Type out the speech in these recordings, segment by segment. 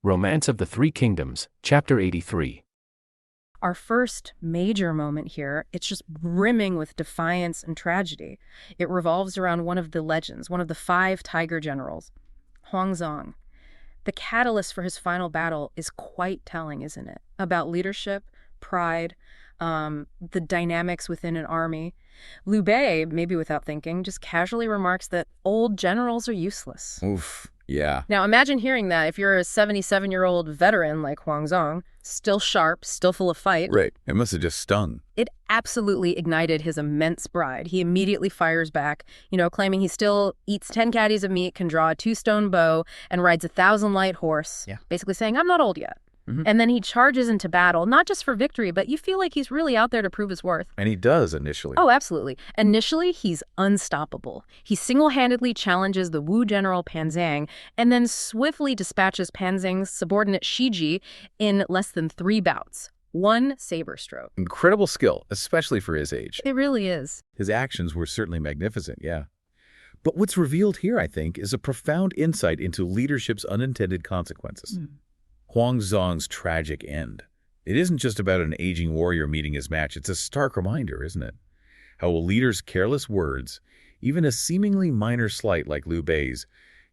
Romance of the Three Kingdoms, Chapter 83. Our first major moment here, it's just brimming with defiance and tragedy. It revolves around one of the legends, one of the 5 tiger generals, Huangzong. The catalyst for his final battle is quite telling, isn't it? About leadership, pride, the dynamics within an army. Liu Bei, maybe without thinking, just casually remarks that old generals are useless. Oof, yeah. Now imagine hearing that if you're a 77-year-old veteran like Huangzong, still sharp, still full of fight. Right. It must have just stung. It absolutely ignited his immense pride. He immediately fires back, claiming he still eats 10 caddies of meat, can draw a 2-stone bow, and rides a 1,000 light horse. Yeah. Basically saying, I'm not old yet. Mm-hmm. And then he charges into battle, not just for victory, but you feel like he's really out there to prove his worth. And he does initially. Oh, absolutely. Initially, he's unstoppable. He single-handedly challenges the Wu general Pan Zhang and then swiftly dispatches Pan Zhang's subordinate Shi Ji in less than 3 bouts. 1 saber stroke. Incredible skill, especially for his age. It really is. His actions were certainly magnificent, yeah. But what's revealed here, I think, is a profound insight into leadership's unintended consequences. Huangzong's tragic end. It isn't just about an aging warrior meeting his match. It's a stark reminder, isn't it? How a leader's careless words, even a seemingly minor slight like Liu Bei's,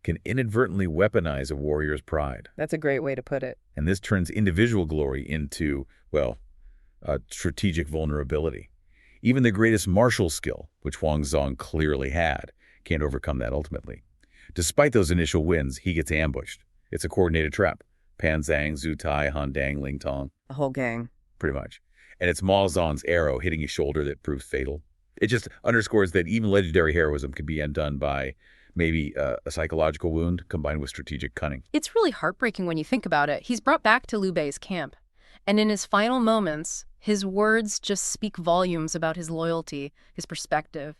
can inadvertently weaponize a warrior's pride. That's a great way to put it. And this turns individual glory into, well, strategic vulnerability. Even the greatest martial skill, which Huangzong clearly had, can't overcome that ultimately. Despite those initial wins, he gets ambushed. It's a coordinated trap. Pan Zhang, Zhu Tai, Han Dang, Ling Tong. The whole gang. Pretty much. And it's Ma Zong's arrow hitting his shoulder that proves fatal. It just underscores that even legendary heroism can be undone by maybe a psychological wound combined with strategic cunning. It's really heartbreaking when you think about it. He's brought back to Liu Bei's camp. And in his final moments, his words just speak volumes about his loyalty, his perspective.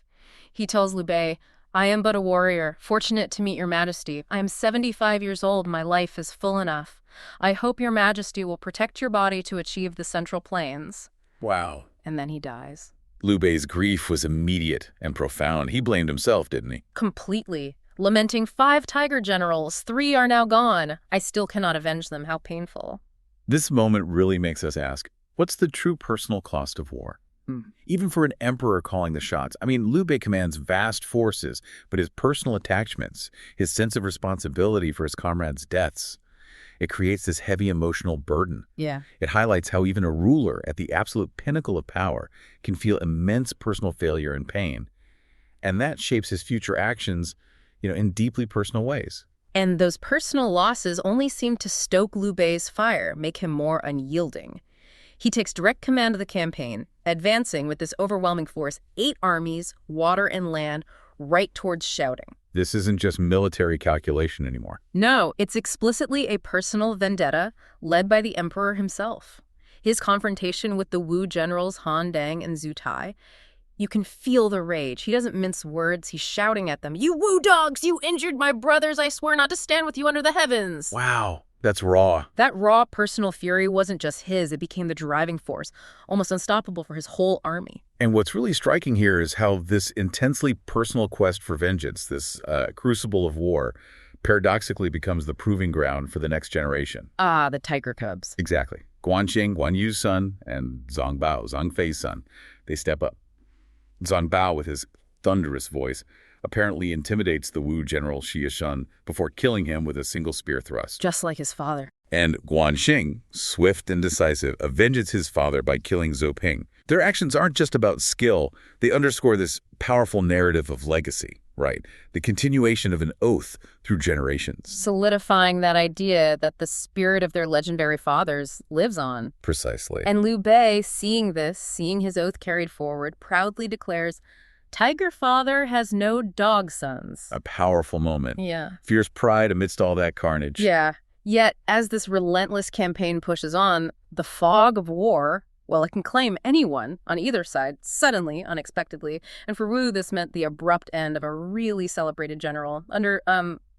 He tells Liu Bei, I am but a warrior, fortunate to meet your majesty. I am 75 years old. My life is full enough. I hope your majesty will protect your body to achieve the central plains. Wow. And then he dies. Liu Bei's grief was immediate and profound. He blamed himself, didn't he? Completely. Lamenting 5 tiger generals, 3 are now gone. I still cannot avenge them. How painful. This moment really makes us ask, what's the true personal cost of war? Even for an emperor calling the shots. I mean, Liu Bei commands vast forces, but his personal attachments, his sense of responsibility for his comrades' deaths, it creates this heavy emotional burden. Yeah. It highlights how even a ruler at the absolute pinnacle of power can feel immense personal failure and pain. And that shapes his future actions, in deeply personal ways. And those personal losses only seem to stoke Liu Bei's fire, make him more unyielding. He takes direct command of the campaign, advancing with this overwhelming force 8 armies, water and land, right towards shouting. This isn't just military calculation anymore. No, it's explicitly a personal vendetta led by the emperor himself. His confrontation with the Wu generals Han Dang and Zhu Tai, you can feel the rage. He doesn't mince words. He's shouting at them, "You Wu dogs, you injured my brothers. I swear not to stand with you under the heavens." Wow. That's raw. That raw personal fury wasn't just his, it became the driving force, almost unstoppable for his whole army. And what's really striking here is how this intensely personal quest for vengeance, this crucible of war, paradoxically becomes the proving ground for the next generation. Ah, the tiger cubs. Exactly. Guanxing, Guan Yu's son, and Zhang Bao, Zhang Fei's son, they step up. Zhang Bao, with his thunderous voice, apparently intimidates the Wu general Xie Shun before killing him with a single spear thrust. Just like his father. And Guanxing, swift and decisive, avenges his father by killing Zhou Ping. Their actions aren't just about skill. They underscore this powerful narrative of legacy, right? The continuation of an oath through generations. Solidifying that idea that the spirit of their legendary fathers lives on. Precisely. And Liu Bei, seeing this, seeing his oath carried forward, proudly declares, Tiger father has no dog sons. A powerful moment. Yeah. Fierce pride amidst all that carnage. Yeah. Yet, as this relentless campaign pushes on, the fog of war, well, it can claim anyone on either side, suddenly, unexpectedly. And for Wu, this meant the abrupt end of a really celebrated general under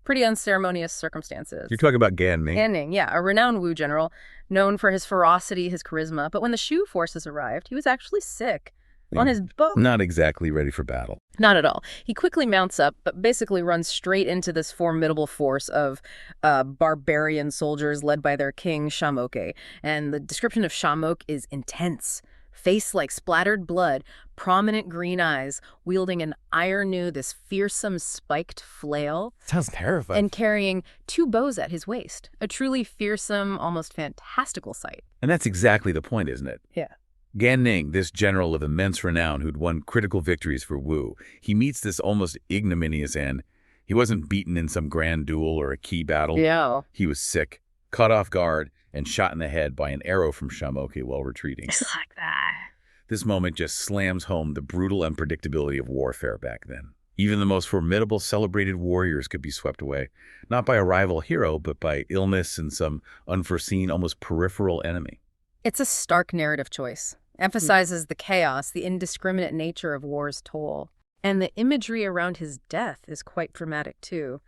pretty unceremonious circumstances. You're talking about Gan Ning. Gan Ning, yeah, a renowned Wu general, known for his ferocity, his charisma. But when the Shu forces arrived, he was actually sick. on his boat. Not exactly ready for battle. Not at all. He quickly mounts up, but basically runs straight into this formidable force of barbarian soldiers led by their king, Shamoke. And the description of Shamok is intense. Face like splattered blood, prominent green eyes, wielding an iron this fearsome spiked flail. Sounds terrifying. And carrying 2 bows at his waist. A truly fearsome, almost fantastical sight. And that's exactly the point, isn't it? Yeah. Gan Ning, this general of immense renown who'd won critical victories for Wu, he meets this almost ignominious end. He wasn't beaten in some grand duel or a key battle. Yeah. He was sick, caught off guard, and shot in the head by an arrow from Shamoke while retreating. It's like that. This moment just slams home the brutal unpredictability of warfare back then. Even the most formidable, celebrated warriors could be swept away, not by a rival hero, but by illness and some unforeseen, almost peripheral enemy. It's a stark narrative choice. Emphasizes the chaos, the indiscriminate nature of war's toll. And the imagery around his death is quite dramatic, too.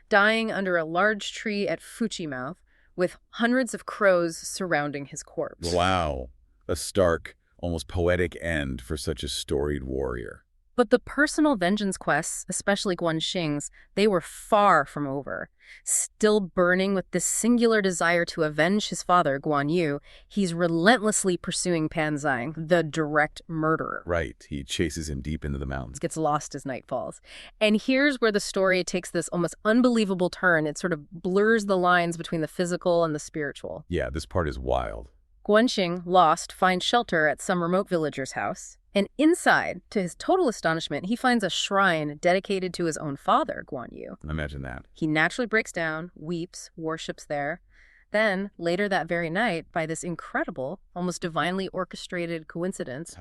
Dying under a large tree at Fuchimouth, with hundreds of crows surrounding his corpse. Wow. A stark, almost poetic end for such a storied warrior. But the personal vengeance quests, especially Guanxing's, they were far from over. Still burning with this singular desire to avenge his father, Guan Yu, he's relentlessly pursuing Pan Zhang, the direct murderer. Right. He chases him deep into the mountains. Gets lost as night falls. And here's where the story takes this almost unbelievable turn. It sort of blurs the lines between the physical and the spiritual. Yeah, this part is wild. Guanxing, lost, finds shelter at some remote villager's house. And inside, to his total astonishment, he finds a shrine dedicated to his own father, Guan Yu. Imagine that. He naturally breaks down, weeps, worships there. Then, later that very night, by this incredible, almost divinely orchestrated coincidence,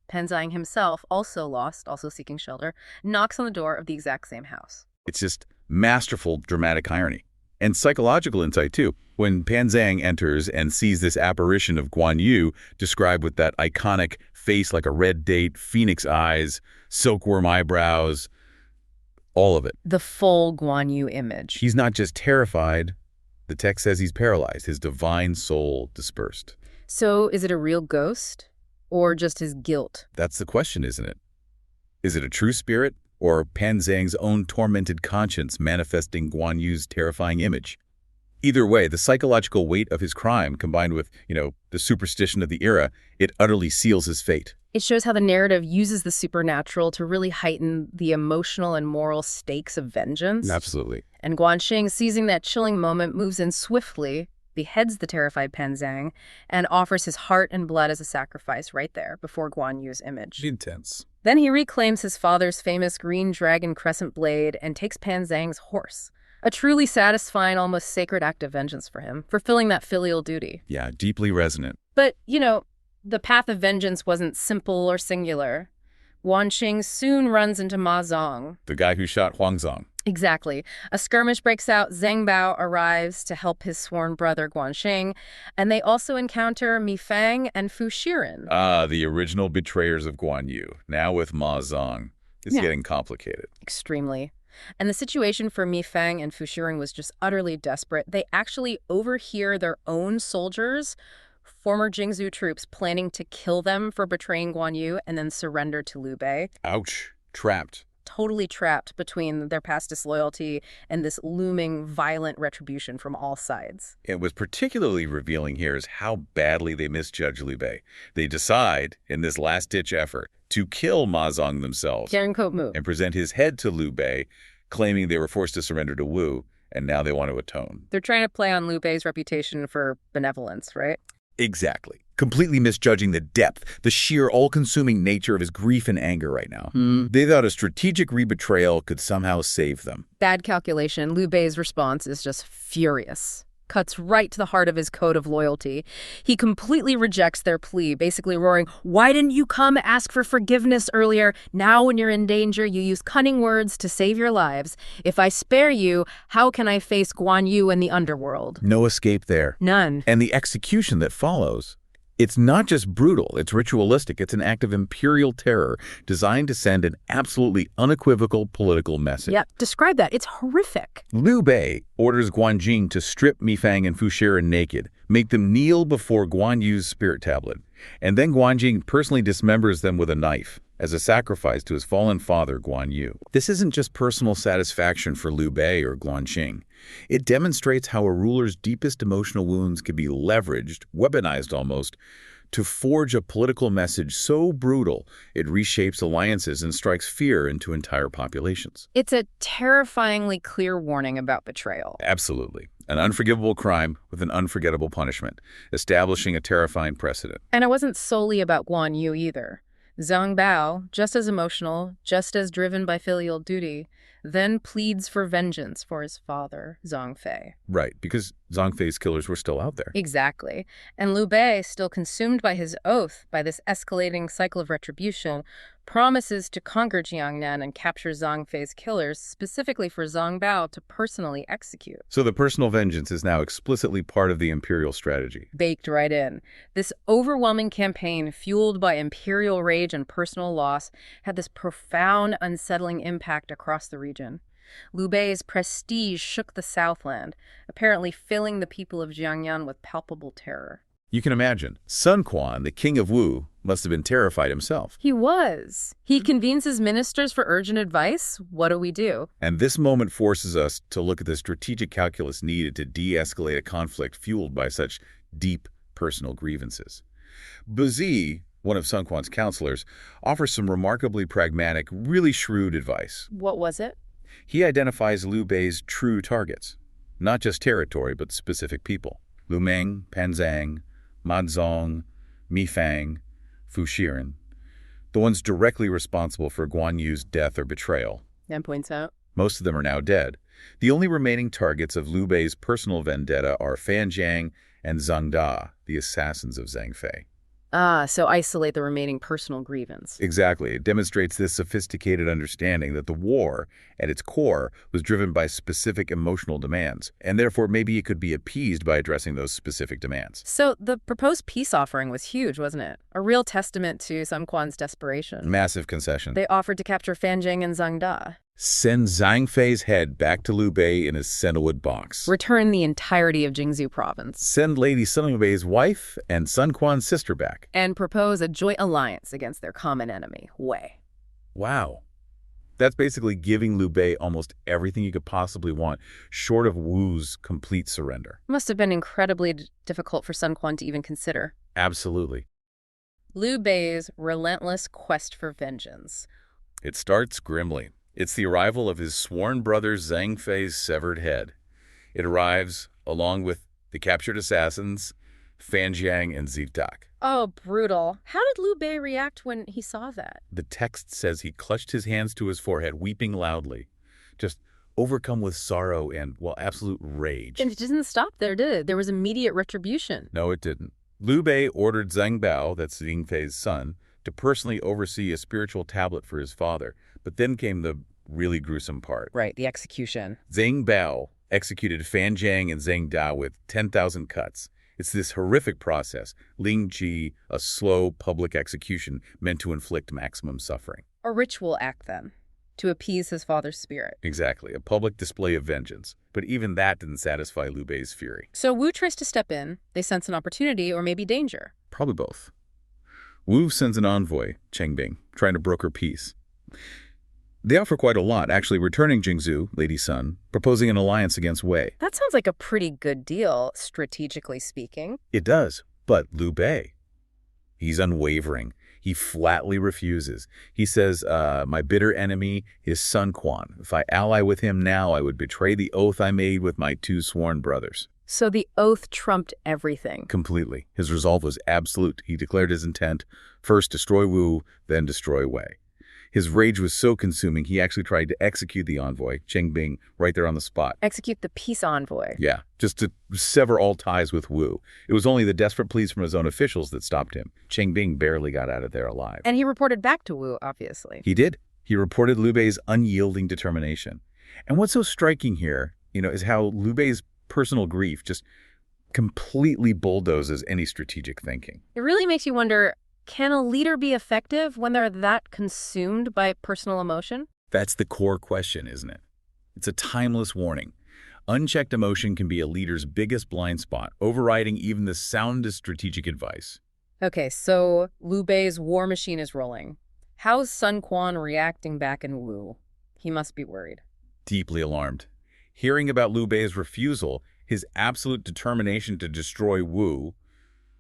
Pan Zhang himself, also lost, also seeking shelter, knocks on the door of the exact same house. It's just masterful dramatic irony. And psychological insight, too. When Pan Zhang enters and sees this apparition of Guan Yu, described with that iconic face like a red date, phoenix eyes, silkworm eyebrows, all of it. The full Guan Yu image. He's not just terrified. The text says he's paralyzed, his divine soul dispersed. So is it a real ghost or just his guilt? That's the question, isn't it? Is it a true spirit or Pan Zhang's own tormented conscience manifesting Guan Yu's terrifying image? Either way, the psychological weight of his crime, combined with, the superstition of the era, it utterly seals his fate. It shows how the narrative uses the supernatural to really heighten the emotional and moral stakes of vengeance. Absolutely. And Guanxing, seizing that chilling moment, moves in swiftly, beheads the terrified Pan Zhang, and offers his heart and blood as a sacrifice right there before Guan Yu's image. Intense. Then he reclaims his father's famous green dragon crescent blade and takes Pan Zhang's horse. A truly satisfying, almost sacred act of vengeance for him, fulfilling that filial duty. Yeah, deeply resonant. But, the path of vengeance wasn't simple or singular. Guanxing soon runs into Ma Zong. The guy who shot Huangzong. Exactly. A skirmish breaks out. Zhang Bao arrives to help his sworn brother Guanxing, and they also encounter Mi Fang and Fu Shiren. Ah, the original betrayers of Guan Yu, now with Ma Zong. It's getting complicated. Extremely. And the situation for Mi Fang and Fu Shiren was just utterly desperate. They actually overhear their own soldiers, former Jingzhou troops, planning to kill them for betraying Guan Yu and then surrender to Liu Bei. Ouch. Trapped. Totally trapped between their past disloyalty and this looming violent retribution from all sides. It was particularly revealing here is how badly they misjudge Liu Bei. They decide, in this last-ditch effort, to kill Ma Zong themselves and present his head to Liu Bei, claiming they were forced to surrender to Wu, and now they want to atone. They're trying to play on Liu Bei's reputation for benevolence, right? Exactly. Completely misjudging the depth, the sheer all-consuming nature of his grief and anger right now. They thought a strategic re-betrayal could somehow save them. Bad calculation. Liu Bei's response is just furious. Cuts right to the heart of his code of loyalty. He completely rejects their plea, basically roaring, "Why didn't you come ask for forgiveness earlier? Now when you're in danger, you use cunning words to save your lives. If I spare you, how can I face Guan Yu and the underworld?" No escape there. None. And the execution that follows, it's not just brutal, it's ritualistic. It's an act of imperial terror designed to send an absolutely unequivocal political message. Yep, describe that. It's horrific. Liu Bei orders Guanxing to strip Mi Fang and Fu Shiren naked, make them kneel before Guan Yu's spirit tablet. And then Guanjing personally dismembers them with a knife as a sacrifice to his fallen father, Guan Yu. This isn't just personal satisfaction for Liu Bei or Guanxing. It demonstrates how a ruler's deepest emotional wounds can be leveraged, weaponized almost, to forge a political message so brutal it reshapes alliances and strikes fear into entire populations. It's a terrifyingly clear warning about betrayal. Absolutely. An unforgivable crime with an unforgettable punishment, establishing a terrifying precedent. And it wasn't solely about Guan Yu either. Zhang Bao, just as emotional, just as driven by filial duty, then pleads for vengeance for his father, Zhang Fei. Right, because Zhang Fei's killers were still out there. Exactly. And Liu Bei, still consumed by his oath, by this escalating cycle of retribution, promises to conquer Jiangnan and capture Zhang Fei's killers, specifically for Zhang Bao to personally execute. So the personal vengeance is now explicitly part of the imperial strategy. Baked right in. This overwhelming campaign, fueled by imperial rage and personal loss, had this profound, unsettling impact across the region. Liu Bei's prestige shook the Southland, apparently filling the people of Jiangnan with palpable terror. You can imagine, Sun Quan, the king of Wu, must have been terrified himself. He was. He convenes his ministers for urgent advice. What do we do? And this moment forces us to look at the strategic calculus needed to de-escalate a conflict fueled by such deep personal grievances. Buzi, one of Sun Quan's counselors, offers some remarkably pragmatic, really shrewd advice. What was it? He identifies Liu Bei's true targets, not just territory, but specific people. Lu Meng, Pan Zhang, Ma Zong, Mi Fang, Fu Shiren, the ones directly responsible for Guan Yu's death or betrayal. And points out. Most of them are now dead. The only remaining targets of Liu Bei's personal vendetta are Fan Jiang and Zhang Da, the assassins of Zhang Fei. Ah, so isolate the remaining personal grievance. Exactly. It demonstrates this sophisticated understanding that the war, at its core, was driven by specific emotional demands, and therefore maybe it could be appeased by addressing those specific demands. So the proposed peace offering was huge, wasn't it? A real testament to Sun Quan's desperation. Massive concession. They offered to capture Fan Jiang and Zhang Da. Send Zhang Fei's head back to Liu Bei in his sandalwood box. Return the entirety of Jingzhou province. Send Lady Sun Bei's wife and Sun Quan's sister back. And propose a joint alliance against their common enemy, Wei. Wow. That's basically giving Liu Bei almost everything you could possibly want, short of Wu's complete surrender. Must have been incredibly difficult for Sun Quan to even consider. Absolutely. Liu Bei's relentless quest for vengeance. It starts grimly. It's the arrival of his sworn brother Zhang Fei's severed head. It arrives along with the captured assassins, Fan Jiang and Zidak. Oh, brutal. How did Liu Bei react when he saw that? The text says he clutched his hands to his forehead, weeping loudly, just overcome with sorrow and, well, absolute rage. And it didn't stop there, did it? There was immediate retribution. No, it didn't. Liu Bei ordered Zhang Bao, that's Zhang Fei's son, to personally oversee a spiritual tablet for his father. But then came the really gruesome part. Right, the execution. Zhang Bao executed Fan Jiang and Zhang Da with 10,000 cuts. It's this horrific process, Ling Ji, a slow public execution meant to inflict maximum suffering. A ritual act, then, to appease his father's spirit. Exactly, a public display of vengeance. But even that didn't satisfy Liu Bei's fury. So Wu tries to step in. They sense an opportunity or maybe danger. Probably both. Wu sends an envoy, Cheng Bing, trying to broker peace. They offer quite a lot, actually returning Jingzhou, Lady Sun, proposing an alliance against Wei. That sounds like a pretty good deal, strategically speaking. It does, but Liu Bei, he's unwavering. He flatly refuses. He says, my bitter enemy is Sun Quan. If I ally with him now, I would betray the oath I made with my two sworn brothers. So the oath trumped everything. Completely. His resolve was absolute. He declared his intent, first destroy Wu, then destroy Wei. His rage was so consuming, he actually tried to execute the envoy, Cheng Bing, right there on the spot. Execute the peace envoy. Yeah, just to sever all ties with Wu. It was only the desperate pleas from his own officials that stopped him. Cheng Bing barely got out of there alive. And he reported back to Wu, obviously. He did. He reported Liu Bei's unyielding determination. And what's so striking here, is how Liu Bei's personal grief just completely bulldozes any strategic thinking. It really makes you wonder, can a leader be effective when they're that consumed by personal emotion? That's the core question, isn't it? It's a timeless warning. Unchecked emotion can be a leader's biggest blind spot, overriding even the soundest strategic advice. Okay, so Liu Bei's war machine is rolling. How's Sun Quan reacting back in Wu? He must be worried. Deeply alarmed. Hearing about Liu Bei's refusal, his absolute determination to destroy Wu,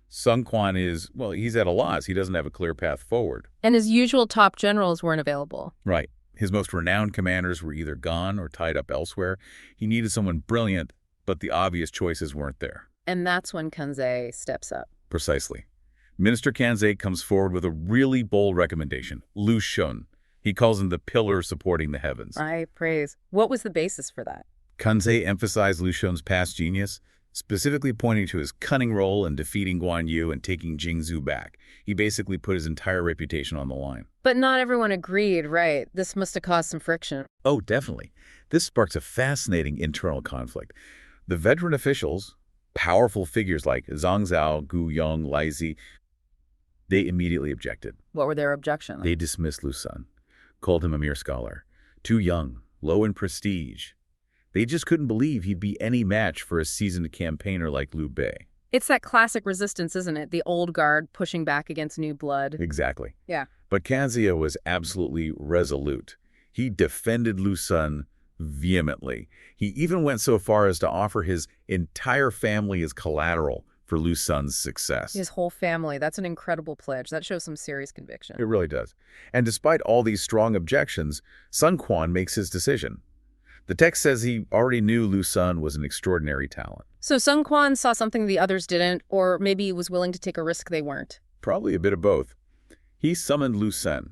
Sun Quan is, well, he's at a loss. He doesn't have a clear path forward. And his usual top generals weren't available. Right. His most renowned commanders were either gone or tied up elsewhere. He needed someone brilliant, but the obvious choices weren't there. And that's when Kanzei steps up. Precisely. Minister Kanzei comes forward with a really bold recommendation, Lu Xun. He calls him the pillar supporting the heavens. I praise. What was the basis for that? Kanzei emphasized Lu Xun's past genius, specifically pointing to his cunning role in defeating Guan Yu and taking Jingzhou back. He basically put his entire reputation on the line. But not everyone agreed, right? This must have caused some friction. Oh, definitely. This sparks a fascinating internal conflict. The veteran officials, powerful figures like Zhang Zhao, Gu Yong, Lai Zi, they immediately objected. What were their objections? They dismissed Lu Xun, called him a mere scholar, too young, low in prestige. They just couldn't believe he'd be any match for a seasoned campaigner like Liu Bei. It's that classic resistance, isn't it? The old guard pushing back against new blood. Exactly. Yeah. But Kanzei was absolutely resolute. He defended Lu Xun vehemently. He even went so far as to offer his entire family as collateral for Lu Xun's success. His whole family. That's an incredible pledge. That shows some serious conviction. It really does. And despite all these strong objections, Sun Quan makes his decision. The text says he already knew Lu Xun was an extraordinary talent. So Sun Quan saw something the others didn't, or maybe was willing to take a risk they weren't. Probably a bit of both. He summoned Lu Xun.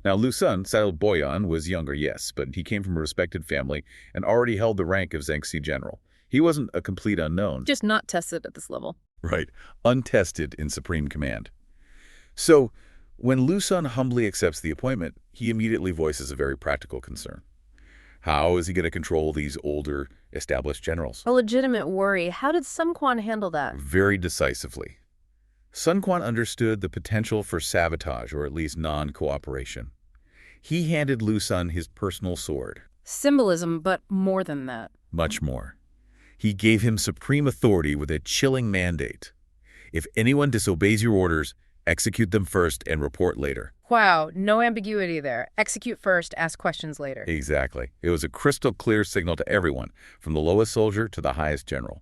Now, Lu Xun, Saddle Boyan, was younger, yes, but he came from a respected family and already held the rank of Zhengxi general. He wasn't a complete unknown. Just not tested at this level. Right. Untested in supreme command. So, when Lu Xun humbly accepts the appointment, he immediately voices a very practical concern. How is he going to control these older, established generals? A legitimate worry. How did Sun Quan handle that? Very decisively. Sun Quan understood the potential for sabotage, or at least non-cooperation. He handed Lu Xun his personal sword. Symbolism, but more than that. Much more. He gave him supreme authority with a chilling mandate. If anyone disobeys your orders, execute them first and report later. Wow, no ambiguity there. Execute first, ask questions later. Exactly. It was a crystal clear signal to everyone, from the lowest soldier to the highest general.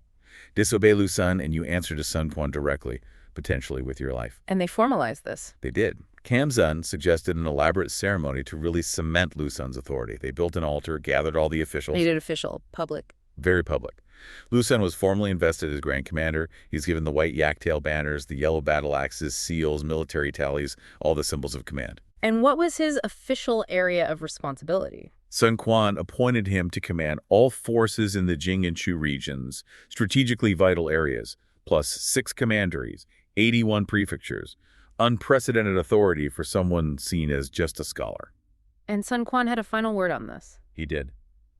Disobey Lu Xun and you answer to Sun Quan directly, potentially with your life. And they formalized this. They did. Kam Zun suggested an elaborate ceremony to really cement Lu Xun's authority. They built an altar, gathered all the officials. Made it official, public. Very public. Lu Xun was formally invested as Grand Commander. He's given the white yak-tail banners, the yellow battle axes, seals, military tallies, all the symbols of command. And what was his official area of responsibility? Sun Quan appointed him to command all forces in the Jing and Chu regions, strategically vital areas, plus 6 commanderies, 81 prefectures. Unprecedented authority for someone seen as just a scholar. And Sun Quan had a final word on this. He did.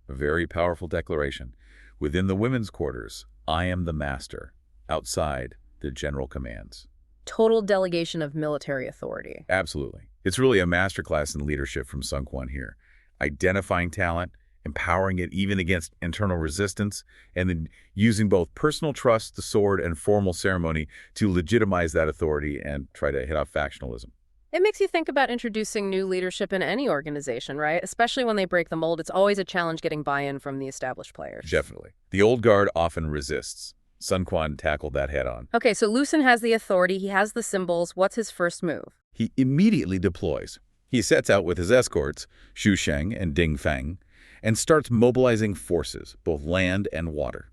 A very powerful declaration. Within the women's quarters, I am the master. Outside, the general commands. Total delegation of military authority. Absolutely. It's really a masterclass in leadership from Sun Quan here. Identifying talent, empowering it even against internal resistance, and then using both personal trust, the sword, and formal ceremony to legitimize that authority and try to hit off factionalism. It makes you think about introducing new leadership in any organization, right? Especially when they break the mold. It's always a challenge getting buy-in from the established players. Definitely. The old guard often resists. Sun Quan tackled that head-on. Okay, so Lu Xun has the authority. He has the symbols. What's his first move? He immediately deploys. He sets out with his escorts, Xu Sheng and Ding Feng, and starts mobilizing forces, both land and water.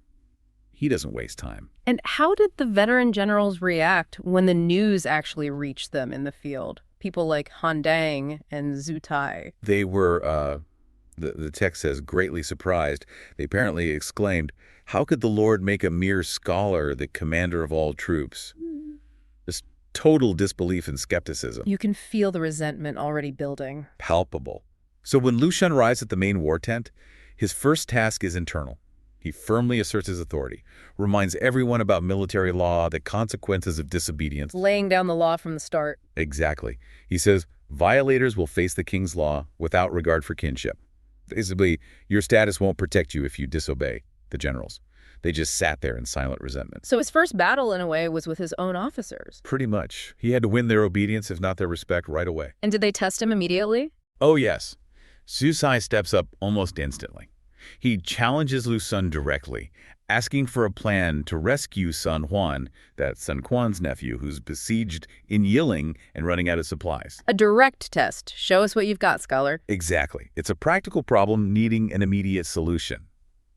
He doesn't waste time. And how did the veteran generals react when the news actually reached them in the field? People like Han Dang and Zhu Tai. They were, the text says, greatly surprised. They apparently exclaimed, how could the Lord make a mere scholar the commander of all troops? This total disbelief and skepticism. You can feel the resentment already building. Palpable. So when Lu Xun arrives at the main war tent, his first task is internal. He firmly asserts his authority, reminds everyone about military law, the consequences of disobedience. Laying down the law from the start. Exactly. He says, violators will face the king's law without regard for kinship. Basically, your status won't protect you if you disobey the generals. They just sat there in silent resentment. So his first battle, in a way, was with his own officers. Pretty much. He had to win their obedience, if not their respect, right away. And did they test him immediately? Oh, yes. Su Sai steps up almost instantly. He challenges Lu Xun directly, asking for a plan to rescue Sun Huan, that's Sun Quan's nephew, who's besieged in Yiling and running out of supplies. A direct test. Show us what you've got, scholar. Exactly. It's a practical problem needing an immediate solution.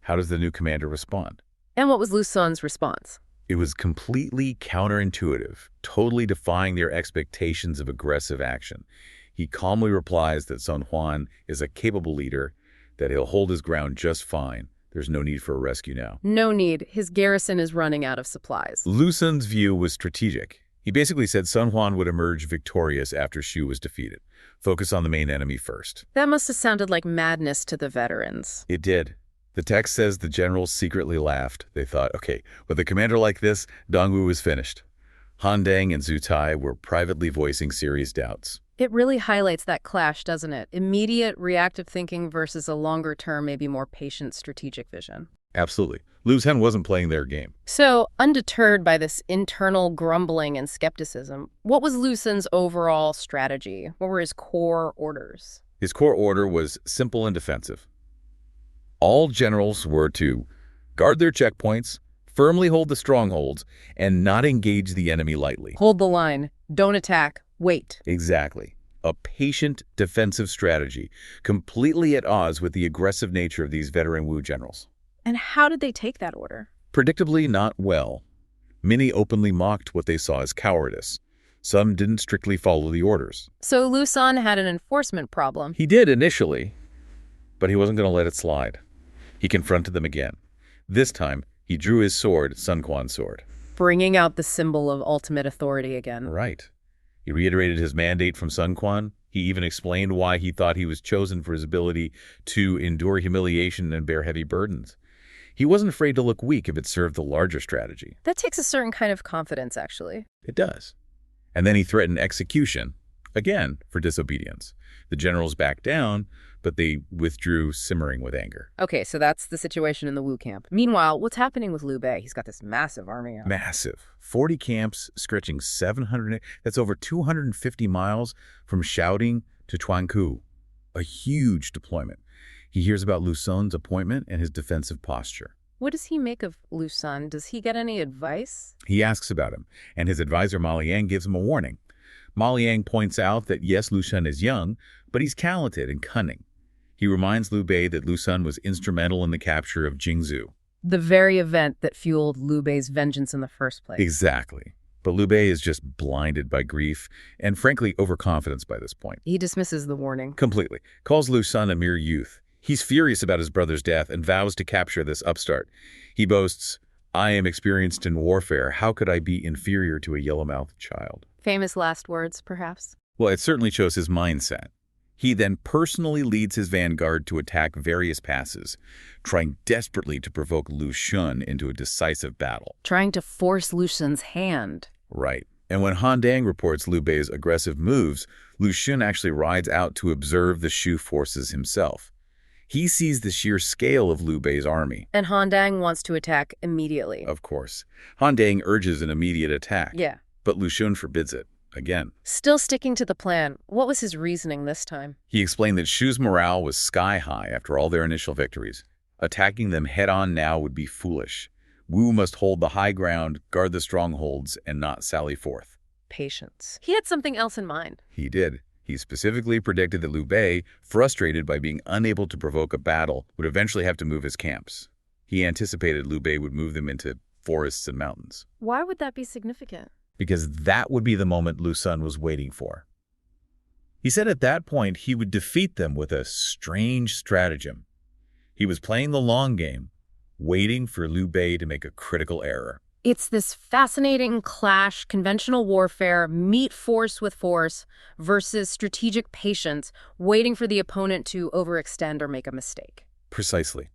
How does the new commander respond? And what was Lu Xun's response? It was completely counterintuitive, totally defying their expectations of aggressive action. He calmly replies that Sun Huan is a capable leader, that he'll hold his ground just fine. There's no need for a rescue now. No need. His garrison is running out of supplies. Lu Xun's view was strategic. He basically said Sun Huan would emerge victorious after Shu was defeated. Focus on the main enemy first. That must have sounded like madness to the veterans. It did. The text says the generals secretly laughed. They thought, okay, with a commander like this, Dongwu is finished. Han Dang and Zhu Tai were privately voicing serious doubts. It really highlights that clash, doesn't it? Immediate reactive thinking versus a longer-term, maybe more patient strategic vision. Absolutely. Lu Xun wasn't playing their game. So, undeterred by this internal grumbling and skepticism, what was Lu Xun's overall strategy? What were his core orders? His core order was simple and defensive. All generals were to guard their checkpoints, firmly hold the strongholds, and not engage the enemy lightly. Hold the line. Don't attack. Wait. Exactly. A patient defensive strategy, completely at odds with the aggressive nature of these veteran Wu generals. And how did they take that order? Predictably not well. Many openly mocked what they saw as cowardice. Some didn't strictly follow the orders. So Lu Xun had an enforcement problem. He did initially, but he wasn't going to let it slide. He confronted them again. This time, he drew his sword, Sun Quan's sword. Bringing out the symbol of ultimate authority again. Right. He reiterated his mandate from Sun Quan. He even explained why he thought he was chosen for his ability to endure humiliation and bear heavy burdens. He wasn't afraid to look weak if it served the larger strategy. That takes a certain kind of confidence, actually. It does. And then he threatened execution, again, for disobedience. The generals backed down, but they withdrew, simmering with anger. Okay, so that's the situation in the Wu camp. Meanwhile, what's happening with Liu Bei? He's got this massive army out. Massive. 40 camps stretching 700, that's over 250 miles from Shaoding to Chuanku. A huge deployment. He hears about Lu Xun's appointment and his defensive posture. What does he make of Lu Xun? Does he get any advice? He asks about him, and his advisor Ma Liang gives him a warning. Ma Liang points out that yes, Lu Xun is young, but he's talented and cunning. He reminds Liu Bei that Lu Xun was instrumental in the capture of Jingzhou. The very event that fueled Liu Bei's vengeance in the first place. Exactly. But Liu Bei is just blinded by grief and, frankly, overconfidence by this point. He dismisses the warning. Completely. Calls Lu Xun a mere youth. He's furious about his brother's death and vows to capture this upstart. He boasts, "I am experienced in warfare. How could I be inferior to a yellow-mouthed child?" Famous last words, perhaps? Well, it certainly shows his mindset. He then personally leads his vanguard to attack various passes, trying desperately to provoke Lu Xun into a decisive battle. Trying to force Lu Xun's hand. Right. And when Han Dang reports Liu Bei's aggressive moves, Lu Xun actually rides out to observe the Shu forces himself. He sees the sheer scale of Liu Bei's army. And Han Dang wants to attack immediately. Of course. Han Dang urges an immediate attack. Yeah. But Lu Xun forbids it. Again. Still sticking to the plan. What was his reasoning this time? He explained that Shu's morale was sky high after all their initial victories. Attacking them head-on now would be foolish. Wu must hold the high ground, guard the strongholds, and not sally forth. Patience. He had something else in mind. He did. He specifically predicted that Liu Bei, frustrated by being unable to provoke a battle, would eventually have to move his camps. He anticipated Liu Bei would move them into forests and mountains. Why would that be significant? Because that would be the moment Lu Xun was waiting for. He said at that point he would defeat them with a strange stratagem. He was playing the long game, waiting for Liu Bei to make a critical error. It's this fascinating clash, conventional warfare, meet force with force, versus strategic patience, waiting for the opponent to overextend or make a mistake. Precisely.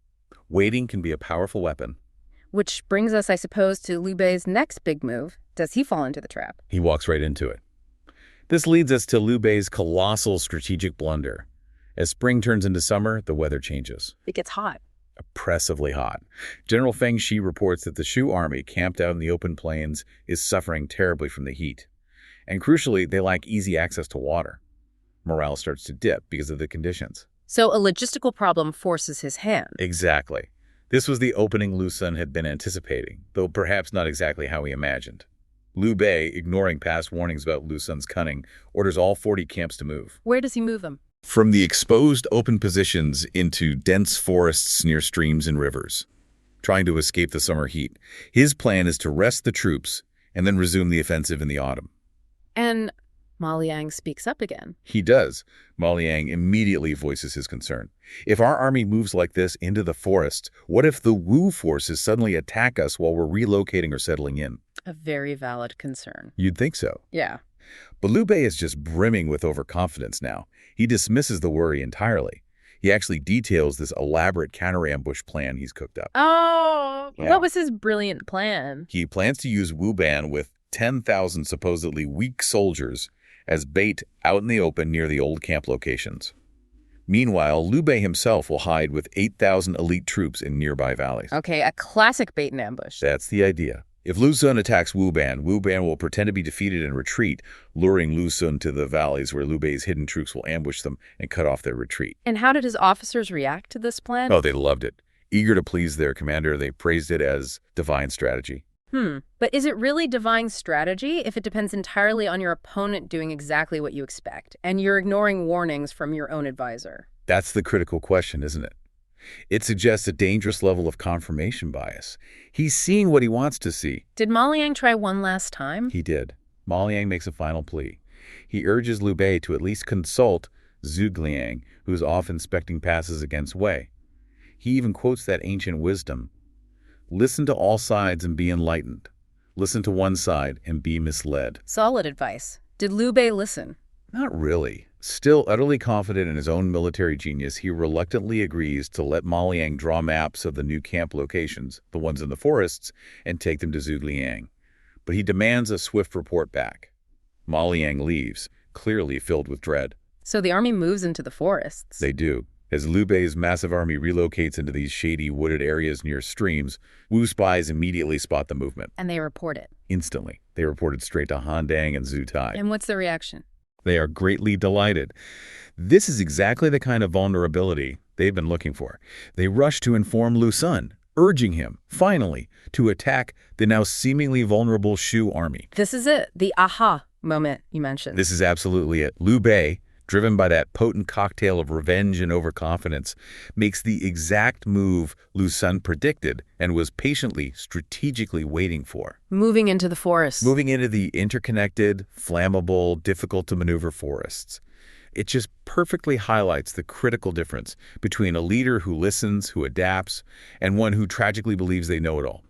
Waiting can be a powerful weapon. Which brings us, I suppose, to Liu Bei's next big move. Does he fall into the trap? He walks right into it. This leads us to Liu Bei's colossal strategic blunder. As spring turns into summer, the weather changes. It gets hot. oppressively hot. General Feng Shi reports that the Shu army, camped out in the open plains, is suffering terribly from the heat. And crucially, they lack easy access to water. Morale starts to dip because of the conditions. So a logistical problem forces his hand. Exactly. This was the opening Lu Sun had been anticipating, though perhaps not exactly how he imagined. Liu Bei, ignoring past warnings about Lu Sun's cunning, orders all 40 camps to move. Where does he move them? From the exposed open positions into dense forests near streams and rivers, trying to escape the summer heat. His plan is to rest the troops and then resume the offensive in the autumn. And Ma Liang speaks up again. He does. Ma Liang immediately voices his concern. If our army moves like this into the forest, what if the Wu forces suddenly attack us while we're relocating or settling in? A very valid concern. You'd think so. Yeah. But Liu Bei is just brimming with overconfidence now. He dismisses the worry entirely. He actually details this elaborate counter-ambush plan he's cooked up. Oh, Yeah. What was his brilliant plan? He plans to use Wu Ban with 10,000 supposedly weak soldiers as bait out in the open near the old camp locations. Meanwhile, Liu Bei himself will hide with 8,000 elite troops in nearby valleys. Okay, a classic bait and ambush. That's the idea. If Lu Sun attacks Wu Ban will pretend to be defeated and retreat, luring Lu Sun to the valleys where Liu Bei's hidden troops will ambush them and cut off their retreat. And how did his officers react to this plan? Oh, they loved it. Eager to please their commander, they praised it as divine strategy. But is it really divine strategy if it depends entirely on your opponent doing exactly what you expect, and you're ignoring warnings from your own advisor? That's the critical question, isn't it? It suggests a dangerous level of confirmation bias. He's seeing what he wants to see. Did Ma Liang try one last time? He did. Ma Liang makes a final plea. He urges Liu Bei to at least consult Zhuge Liang, who is off inspecting passes against Wei. He even quotes that ancient wisdom: listen to all sides and be enlightened. Listen to one side and be misled. Solid advice. Did Liu Bei listen? Not really. Still utterly confident in his own military genius, he reluctantly agrees to let Ma Liang draw maps of the new camp locations, the ones in the forests, and take them to Zhuge Liang. But he demands a swift report back. Ma Liang leaves, clearly filled with dread. So the army moves into the forests. They do. As Liu Bei's massive army relocates into these shady, wooded areas near streams, Wu spies immediately spot the movement. And they report it. Instantly, they reported straight to Han Dang and Zhu Tai. And what's the reaction? They are greatly delighted. This is exactly the kind of vulnerability they've been looking for. They rush to inform Lu Sun, urging him, finally, to attack the now seemingly vulnerable Shu army. This is it, the aha moment you mentioned. This is absolutely it. Liu Bei, driven by that potent cocktail of revenge and overconfidence, makes the exact move Lu Sun predicted and was patiently, strategically waiting for. Moving into the forest. Moving into the interconnected, flammable, difficult-to-maneuver forests. It just perfectly highlights the critical difference between a leader who listens, who adapts, and one who tragically believes they know it all.